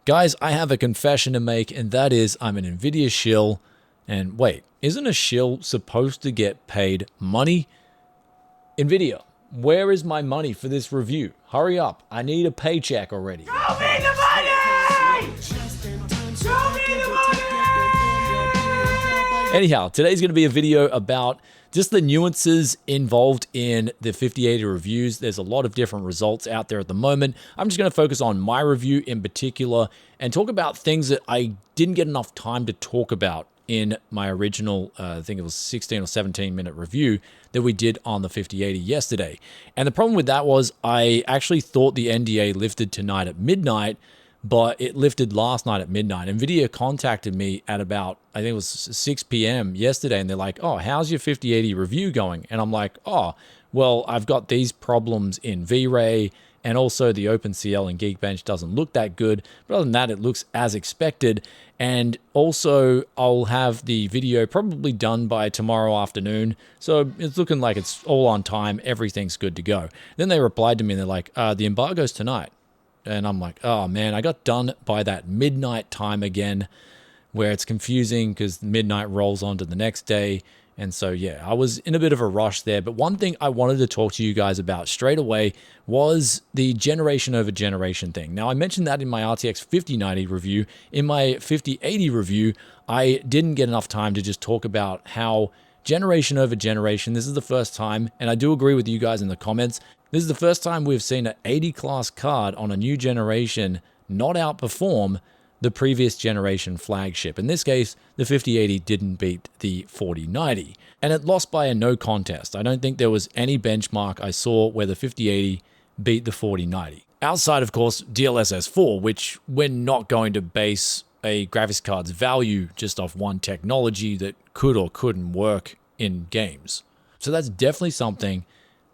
Guys, I have a confession to make, and that is I'm an Nvidia shill. And wait, isn't a shill supposed to get paid money? Nvidia, where is my money for this review? Hurry up, I need a paycheck already. Show me the money! Show me the money! Anyhow, today's going to be a video about just the nuances involved in the 5080 reviews. There's a lot of different results out there at the moment. I'm just going to focus on my review in particular and talk about things that I didn't get enough time to talk about in my original, I think it was 16 or 17 minute review that we did on the 5080 yesterday. And the problem with that was I actually thought the NDA lifted tonight at midnight, but it lifted last night at midnight. NVIDIA contacted me at about, I think it was 6 p.m. yesterday, and they're like, oh, how's your 5080 review going? And I'm like, oh, well, I've got these problems in V-Ray, and also the OpenCL and Geekbench doesn't look that good. But other than that, it looks as expected. And also, I'll have the video probably done by tomorrow afternoon. So it's looking like it's all on time. Everything's good to go. Then they replied to me, and they're like, the embargo's tonight. And I'm like, oh man, I got done by that midnight time again, where it's confusing because midnight rolls on to the next day. And so, yeah, I was in a bit of a rush there. But one thing I wanted to talk to you guys about straight away was the generation over generation thing. Now, I mentioned that in my RTX 5090 review. In my 5080 review, I didn't get enough time to just talk about how generation over generation, this is the first time, and I do agree with you guys in the comments, this is the first time we've seen an 80 class card on a new generation not outperform the previous generation flagship. In this case, the 5080 didn't beat the 4090, and it lost by a no contest. I don't think there was any benchmark I saw where the 5080 beat the 4090. Outside, of course, DLSS 4, which we're not going to base a graphics card's value just off one technology that could or couldn't work in games. So that's definitely something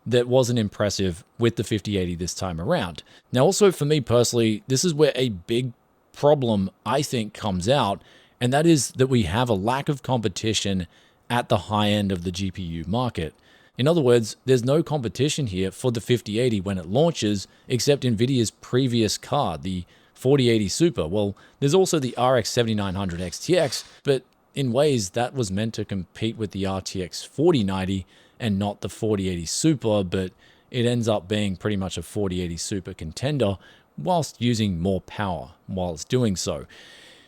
that wasn't impressive with the 5080 this time around. Now, also for me personally, this is where a big problem I think comes out, and that is that we have a lack of competition at the high end of the GPU market. In other words, there's no competition here for the 5080 when it launches, except NVIDIA's previous card, the 4080 Super. Well, there's also the RX 7900 XTX, but in ways that was meant to compete with the RTX 4090 and not the 4080 Super, but it ends up being pretty much a 4080 Super contender whilst using more power whilst doing so.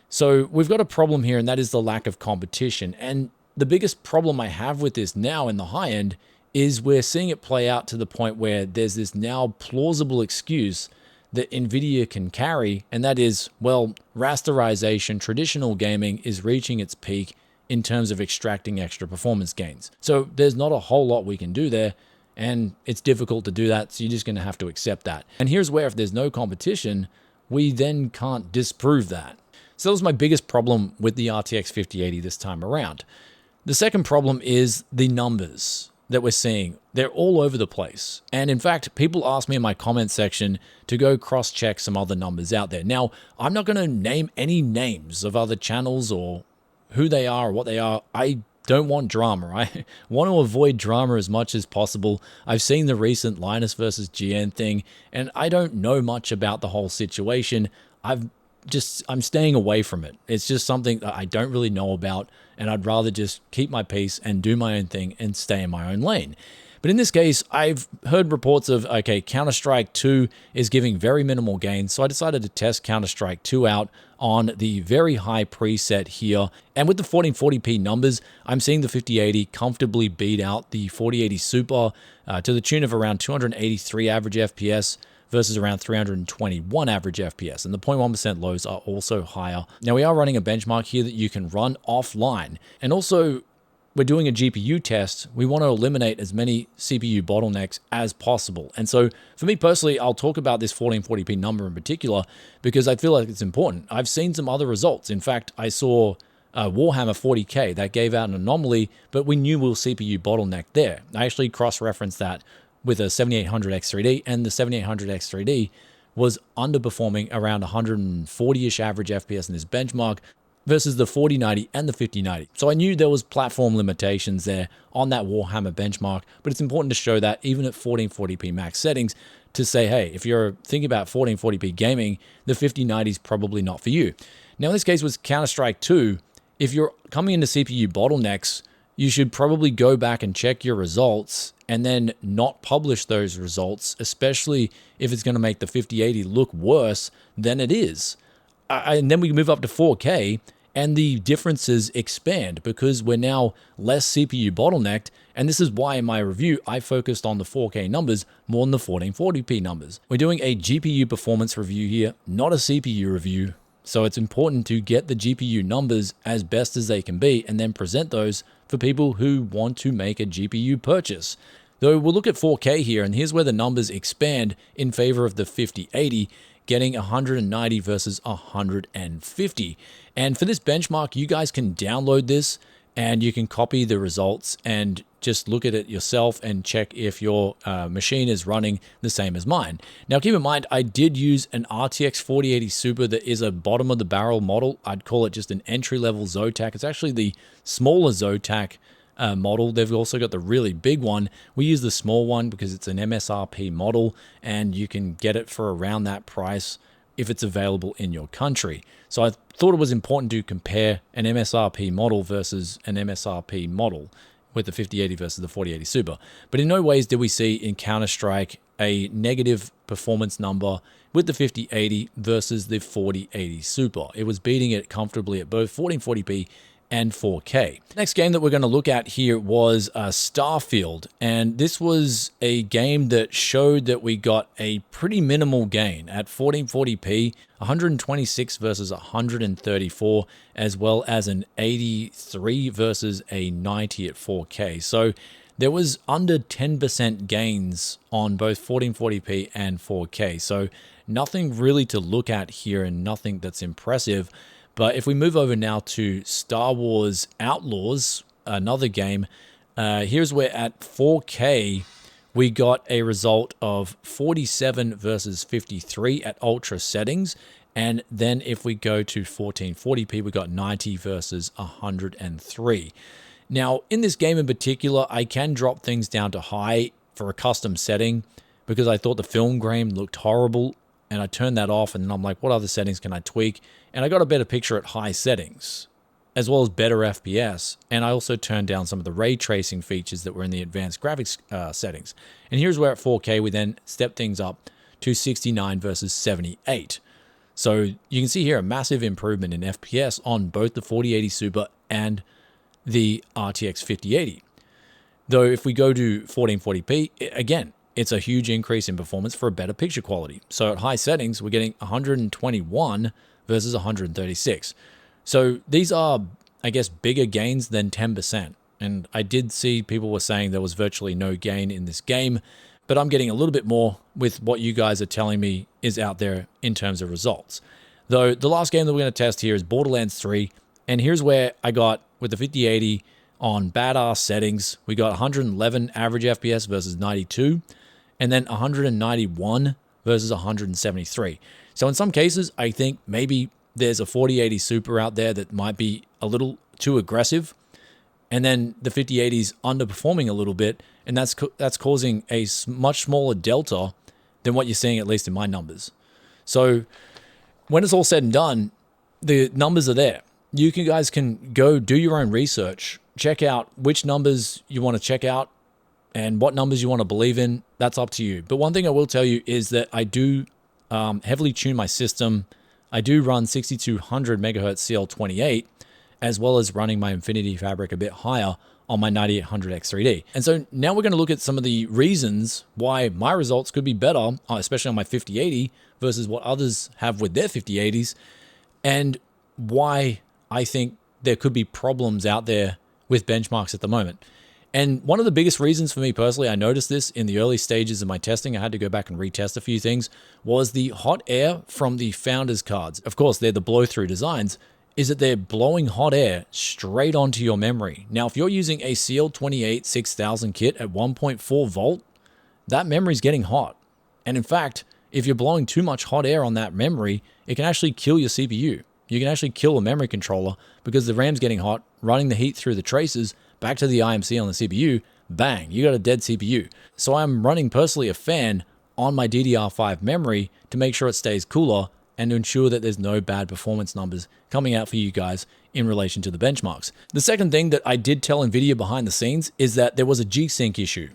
So we've got a problem here, and that is the lack of competition. And the biggest problem I have with this now in the high end is we're seeing it play out to the point where there's this now plausible excuse that NVIDIA can carry, and that is, well, rasterization, traditional gaming is reaching its peak in terms of extracting extra performance gains. So there's not a whole lot we can do there, and it's difficult to do that, so you're just going to have to accept that. And here's where, if there's no competition, we then can't disprove that. So that was my biggest problem with the RTX 5080 this time around. The second problem is the numbers that we're seeing. They're all over the place. And in fact, people ask me in my comment section to go cross-check some other numbers out there. Now, I'm not going to name any names of other channels or who they are or what they are. I don't want drama. I want to avoid drama as much as possible. I've seen the recent Linus versus GN thing, and I don't know much about the whole situation. I'm staying away from it. It's just something that I don't really know about, and I'd rather just keep my peace and do my own thing and stay in my own lane. But in this case, I've heard reports of, okay, Counter-Strike 2 is giving very minimal gains, so I decided to test Counter-Strike 2 out on the very high preset here. And with the 1440p numbers, I'm seeing the 5080 comfortably beat out the 4080 Super to the tune of around 283 average FPS versus around 321 average FPS. And the 0.1% lows are also higher. Now, we are running a benchmark here that you can run offline. And also, we're doing a GPU test. We want to eliminate as many CPU bottlenecks as possible. And so for me personally, I'll talk about this 1440p number in particular because I feel like it's important. I've seen some other results. In fact, I saw Warhammer 40K that gave out an anomaly, but we knew we'll CPU bottleneck there. I actually cross-referenced that with a 7800 X3D, and the 7800 X3D was underperforming around 140-ish average FPS in this benchmark versus the 4090 and the 5090. So I knew there was platform limitations there on that Warhammer benchmark, but it's important to show that even at 1440p max settings to say, hey, if you're thinking about 1440p gaming, the 5090 is probably not for you. Now, in this case with Counter-Strike 2, if you're coming into CPU bottlenecks, you should probably go back and check your results and then not publish those results, especially if it's going to make the 5080 look worse than it is. And then we move up to 4K and the differences expand because we're now less CPU bottlenecked. And this is why in my review, I focused on the 4K numbers more than the 1440p numbers. We're doing a GPU performance review here, not a CPU review. So it's important to get the GPU numbers as best as they can be and then present those for people who want to make a GPU purchase. Though we'll look at 4K here, and here's where the numbers expand in favor of the 5080, getting 190 versus 150. And for this benchmark, you guys can download this and you can copy the results and just look at it yourself and check if your machine is running the same as mine. Now, keep in mind, I did use an RTX 4080 Super that is a bottom of the barrel model. I'd call it just an entry-level Zotac. It's actually the smaller Zotac model. They've also got the really big one. We use the small one because it's an MSRP model and you can get it for around that price if it's available in your country. So I thought it was important to compare an MSRP model versus an MSRP model with the 5080 versus the 4080 Super. But in no ways did we see in Counter-Strike a negative performance number with the 5080 versus the 4080 Super. It was beating it comfortably at both 1440p and 4K. Next game that we're going to look at here was Starfield, and this was a game that showed that we got a pretty minimal gain at 1440p, 126 versus 134, as well as an 83 versus a 90 at 4K. So there was under 10% gains on both 1440p and 4K. So nothing really to look at here and nothing that's impressive. But if we move over now to Star Wars Outlaws, another game, here's where at 4K, we got a result of 47 versus 53 at ultra settings. And then if we go to 1440p, we got 90 versus 103. Now, in this game in particular, I can drop things down to high for a custom setting because I thought the film grain looked horrible. And I turned that off and then I'm like, what other settings can I tweak? And I got a better picture at high settings, as well as better FPS. And I also turned down some of the ray tracing features that were in the advanced graphics settings. And here's where at 4K, we then step things up to 69 versus 78. So you can see here a massive improvement in FPS on both the 4080 Super and the RTX 5080. Though if we go to 1440p, again, it's a huge increase in performance for a better picture quality. So at high settings, we're getting 121 versus 136. So these are, I guess, bigger gains than 10%. And I did see people were saying there was virtually no gain in this game, but I'm getting a little bit more with what you guys are telling me is out there in terms of results. Though the last game that we're going to test here is Borderlands 3. And here's where I got with the 5080 on badass settings. We got 111 average FPS versus 92. And then 191 versus 173. So in some cases, I think maybe there's a 4080 Super out there that might be a little too aggressive. And then the 5080's underperforming a little bit. And that's causing a much smaller delta than what you're seeing, at least in my numbers. So when it's all said and done, the numbers are there. You guys can go do your own research. Check out which numbers you want to check out. And what numbers you want to believe in, that's up to you. But one thing I will tell you is that I do heavily tune my system. I do run 6200 megahertz CL28, as well as running my Infinity Fabric a bit higher on my 9800 X3D. And so now we're going to look at some of the reasons why my results could be better, especially on my 5080 versus what others have with their 5080s, and why I think there could be problems out there with benchmarks at the moment. And one of the biggest reasons for me personally, I noticed this in the early stages of my testing, I had to go back and retest a few things, was the hot air from the Founders cards. Of course, they're the blow-through designs, is that they're blowing hot air straight onto your memory. Now, if you're using a CL28 6000 kit at 1.4 volt, that memory's getting hot. And in fact, if you're blowing too much hot air on that memory, it can actually kill your CPU. you can actually kill a memory controller because the RAM's getting hot, running the heat through the traces back to the IMC on the CPU, bang, you got a dead CPU. So I'm running personally a fan on my DDR5 memory to make sure it stays cooler and to ensure that there's no bad performance numbers coming out for you guys in relation to the benchmarks. The second thing that I did tell NVIDIA behind the scenes is that there was a G-Sync issue.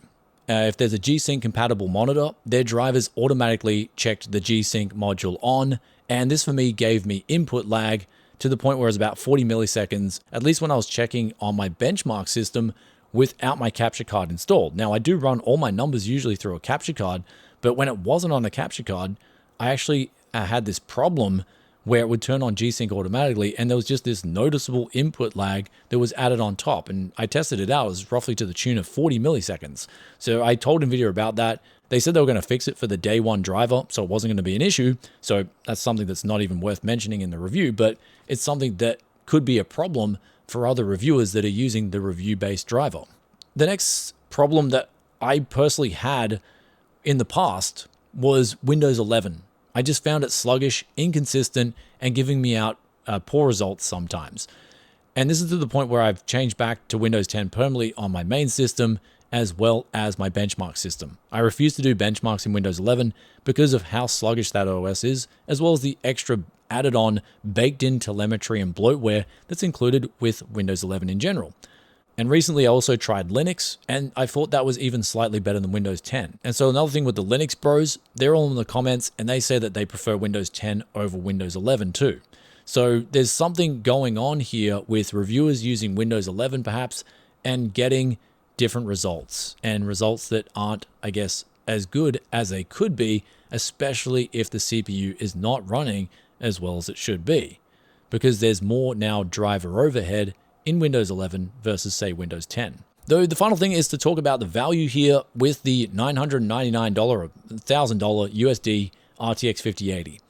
If there's a G-Sync compatible monitor, their drivers automatically checked the G-Sync module on, and this for me gave me input lag to the point where it was about 40 milliseconds, at least when I was checking on my benchmark system without my capture card installed. Now, I do run all my numbers usually through a capture card, but when it wasn't on the capture card, I actually had this problem where it would turn on G-Sync automatically, and there was just this noticeable input lag that was added on top. And I tested it out, it was roughly to the tune of 40 milliseconds. So I told NVIDIA about that. They said they were going to fix it for the day one driver, so it wasn't going to be an issue. So that's something that's not even worth mentioning in the review, but it's something that could be a problem for other reviewers that are using the review-based driver. The next problem that I personally had in the past was Windows 11. I just found it sluggish, inconsistent, and giving me out poor results sometimes. And this is to the point where I've changed back to Windows 10 permanently on my main system as well as my benchmark system. I refuse to do benchmarks in Windows 11 because of how sluggish that OS is, as well as the extra added on baked-in telemetry and bloatware that's included with Windows 11 in general. And recently I also tried Linux, and I thought that was even slightly better than Windows 10. And so another thing with the Linux bros, they're all in the comments, and they say that they prefer Windows 10 over Windows 11 too. So there's something going on here with reviewers using Windows 11 perhaps, and getting different results, and results that aren't, I guess, as good as they could be, especially if the CPU is not running as well as it should be, because there's more now driver overhead in Windows 11 versus, say, Windows 10. Though the final thing is to talk about the value here with the $999 or $1,000 USD RTX 5080.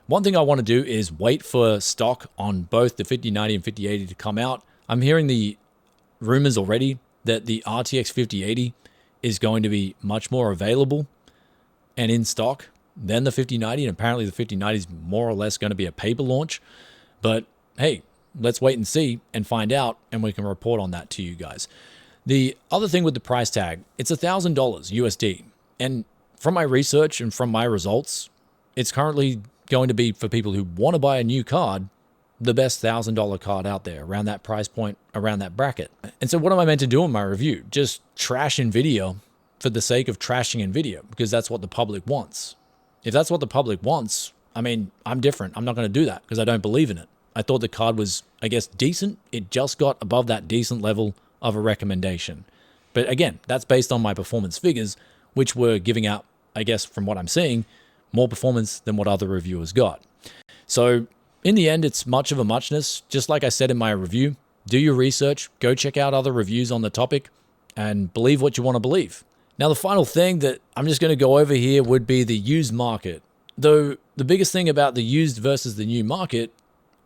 One thing I want to do is wait for stock on both the 5090 and 5080 to come out. I'm hearing the rumors already that the RTX 5080 is going to be much more available and in stock than the 5090, and apparently the 5090 is more or less going to be a paper launch. But hey, let's wait and see and find out, and we can report on that to you guys. The other thing with the price tag, it's $1,000 USD. And from my research and from my results, it's currently going to be, for people who want to buy a new card, the best $1,000 card out there, around that price point, around that bracket. And so what am I meant to do in my review? Just trash NVIDIA for the sake of trashing NVIDIA, because that's what the public wants. If that's what the public wants, I mean, I'm different. I'm not going to do that because I don't believe in it. I thought the card was, I guess, decent. It just got above that decent level of a recommendation. But again, that's based on my performance figures, which were giving out, I guess, from what I'm seeing, more performance than what other reviewers got. So in the end, it's much of a muchness. Just like I said in my review, do your research, go check out other reviews on the topic, and believe what you want to believe. Now, the final thing that I'm just going to go over here would be the used market. Though the biggest thing about the used versus the new market,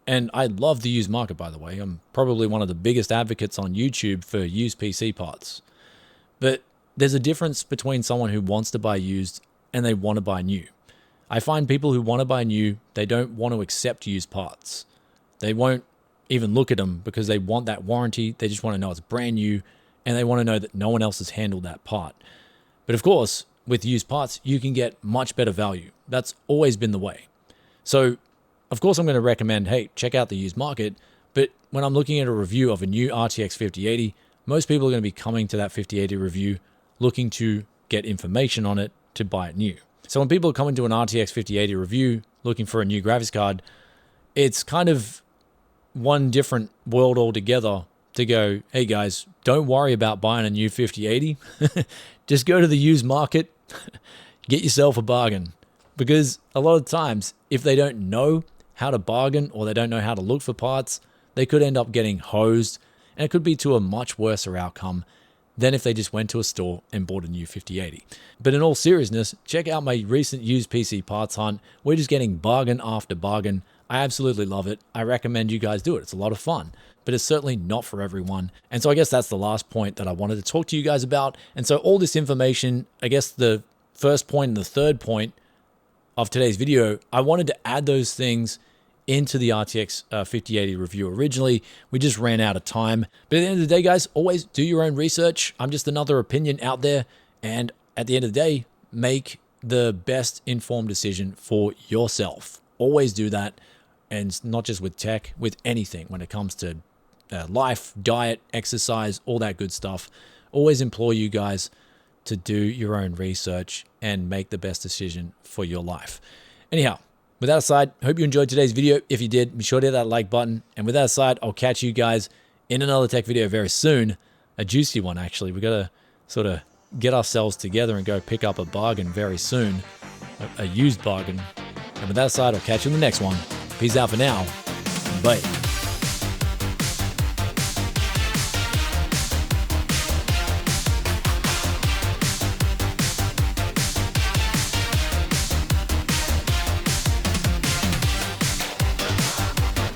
and I love the used market, by the way. I'm probably one of the biggest advocates on YouTube for used PC parts. But there's a difference between someone who wants to buy used and they want to buy new. I find people who want to buy new, they don't want to accept used parts. They won't even look at them because they want that warranty. They just want to know it's brand new, and they want to know that no one else has handled that part. But of course, with used parts, you can get much better value. That's always been the way. So, of course, I'm going to recommend, hey, check out the used market. But when I'm looking at a review of a new RTX 5080, most people are going to be coming to that 5080 review looking to get information on it to buy it new. So when people are coming to an RTX 5080 review looking for a new graphics card, it's kind of one different world altogether to go, hey guys, don't worry about buying a new 5080. Just go to the used market, get yourself a bargain. Because a lot of times, if they don't know how to bargain or they don't know how to look for parts, they could end up getting hosed, and it could be to a much worse outcome than if they just went to a store and bought a new 5080. But in all seriousness, check out my recent used PC parts hunt. We're just getting bargain after bargain. I absolutely love it. I recommend you guys do it. It's a lot of fun, but it's certainly not for everyone. And so I guess that's the last point that I wanted to talk to you guys about. And so all this information, I guess the first point and the third point of today's video, I wanted to add those things into the RTX 5080 review originally. We just ran out of time. But at the end of the day, guys, always do your own research. I'm just another opinion out there. And at the end of the day, make the best informed decision for yourself. Always do that. And not just with tech, with anything when it comes to life, diet, exercise, all that good stuff. Always implore you guys to do your own research and make the best decision for your life. Anyhow, with that aside, hope you enjoyed today's video. If you did, be sure to hit that like button. And with that aside, I'll catch you guys in another tech video very soon. A juicy one, actually. We got to sort of get ourselves together and go pick up a bargain very soon. A used bargain. And with that aside, I'll catch you in the next one. Peace out for now. Bye.